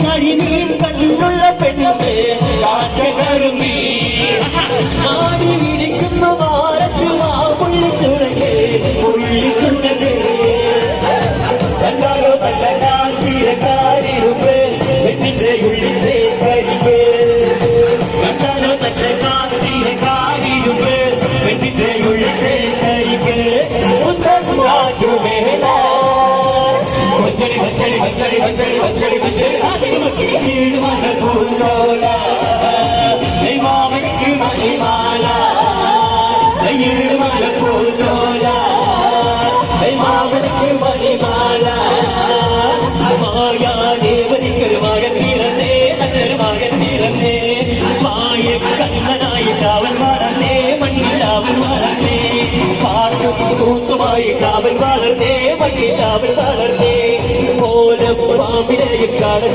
കരിമീൻ കണ്ണുള്ള പെണ്ണെ കാറ്റകരുമീ ആടി വിളിക്കുന്ന വാരത്ത് ആ പുള്ളിച്ചുടങ്ങേ പുള്ളിച്ചുടങ്ങേ കണ്ടാലോ കണ്ടാൽ തീരക്കാരിരുമ്പ് പെണ്ണിന്റെ ഉള്ളിലെ കരികേ കണ്ടാലോ കണ്ടാൽ തീരക്കാരിരുമ്പ് പെണ്ണിന്റെ ഉള്ളിലെ കരികേ ഉത്തരവാദിമേല വഞ്ചടി വഞ്ചടി വഞ്ചടി വഞ്ചടി വഞ്ചടി വഞ്ചടി ആദ്യം കീഴുമല പൂന്തോല മാമയ്ക്ക് മണിമാല ഈഴുമല പൂന്തോല മാമയ്ക്ക് മണിമാല മായാദേവനിക്കൊരു മകൻ തീരന്നേ നല്ലൊരു മകൻ തീരന്നേ മായ കണ്ണനായി കാവൽ വളർന്നേ മണ്ണിൽ കാവൽ വളർന്നേ പാട്ടും കൂത്തുമായി കാവൽ വളർന്നേ മണ്ണിൽ കാവൽ വളർന്നേ ഓല പാമ്പിനെയും കാണും